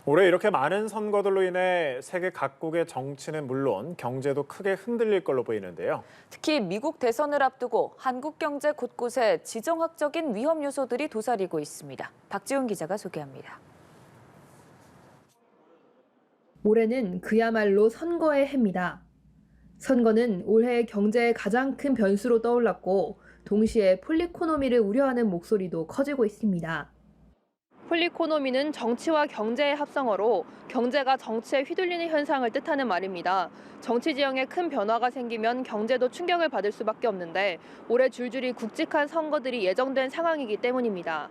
올해 이렇게 많은 선거들로 인해 세계 각국의 정치는 물론 경제도 크게 흔들릴 걸로 보이는데요. 특히 미국 대선을 앞두고 한국 경제 곳곳에 지정학적인 위험 요소들이 도사리고 있습니다. 박지훈 기자가 소개합니다. 올해는 그야말로 선거의 해입니다. 선거는 올해 경제의 가장 큰 변수로 떠올랐고 동시에 폴리코노미를 우려하는 목소리도 커지고 있습니다. 폴리코노미는 정치와 경제의 합성어로 경제가 정치에 휘둘리는 현상을 뜻하는 말입니다. 정치 지형에 큰 변화가 생기면 경제도 충격을 받을 수밖에 없는데 올해 줄줄이 굵직한 선거들이 예정된 상황이기 때문입니다.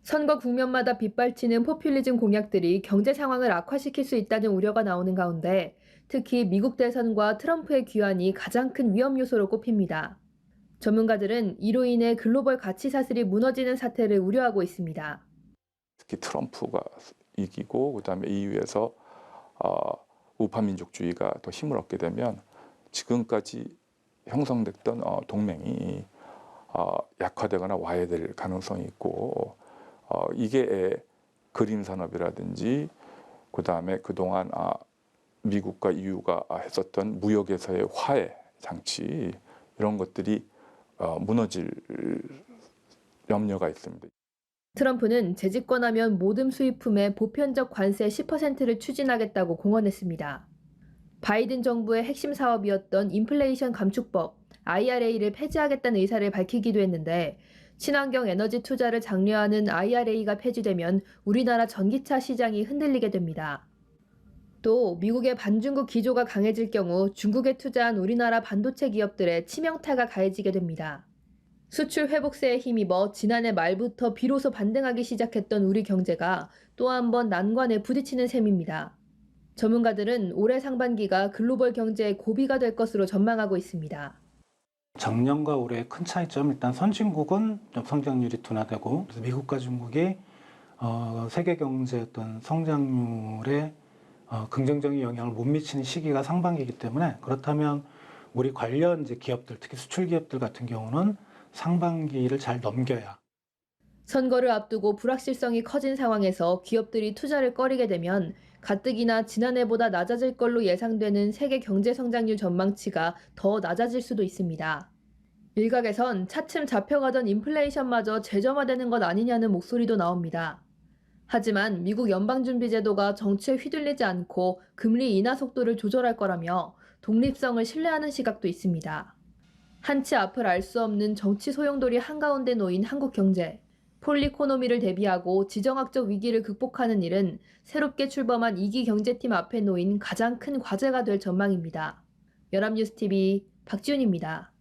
선거 국면마다 빗발치는 포퓰리즘 공약들이 경제 상황을 악화시킬 수 있다는 우려가 나오는 가운데 특히 미국 대선과 트럼프의 귀환이 가장 큰 위험 요소로 꼽힙니다. 전문가들은 이로 인해 글로벌 가치 사슬이 무너지는 사태를 우려하고 있습니다. 특히 트럼프가 이기고 그다음에 EU에서 우파 민족주의가 더 힘을 얻게 되면 지금까지 형성됐던 동맹이 약화되거나 와해될 가능성이 있고 이게 그린 산업이라든지 그다음에 그동안 미국과 EU가 했었던 무역에서의 화해 장치 이런 것들이 무너질 염려가 있습니다. 트럼프는 재집권하면 모든 수입품에 보편적 관세 10%를 추진하겠다고 공언했습니다. 바이든 정부의 핵심 사업이었던 인플레이션 감축법, IRA를 폐지하겠다는 의사를 밝히기도 했는데 친환경 에너지 투자를 장려하는 IRA가 폐지되면 우리나라 전기차 시장이 흔들리게 됩니다. 또 미국의 반중국 기조가 강해질 경우 중국에 투자한 우리나라 반도체 기업들의 치명타가 가해지게 됩니다. 수출 회복세에 힘입어 지난해 말부터 비로소 반등하기 시작했던 우리 경제가 또 한 번 난관에 부딪히는 셈입니다. 전문가들은 올해 상반기가 글로벌 경제의 고비가 될 것으로 전망하고 있습니다. 작년과 올해의 큰 차이점, 일단 선진국은 좀 성장률이 둔화되고 그래서 미국과 중국이 세계 경제 어떤 성장률에 긍정적인 영향을 못 미치는 시기가 상반기이기 때문에 그렇다면 우리 관련 이제 기업들, 특히 수출 기업들 같은 경우는 상반기를 잘 넘겨야. 선거를 앞두고 불확실성이 커진 상황에서 기업들이 투자를 꺼리게 되면 가뜩이나 지난해보다 낮아질 걸로 예상되는 세계 경제 성장률 전망치가 더 낮아질 수도 있습니다. 일각에선 차츰 잡혀가던 인플레이션마저 재점화되는 것 아니냐는 목소리도 나옵니다. 하지만 미국 연방준비제도가 정치에 휘둘리지 않고 금리 인하 속도를 조절할 거라며 독립성을 신뢰하는 시각도 있습니다. 한치 앞을 알 수 없는 정치 소용돌이 한가운데 놓인 한국 경제. 폴리코노미를 대비하고 지정학적 위기를 극복하는 일은 새롭게 출범한 2기 경제팀 앞에 놓인 가장 큰 과제가 될 전망입니다. 연합뉴스TV 박지훈입니다.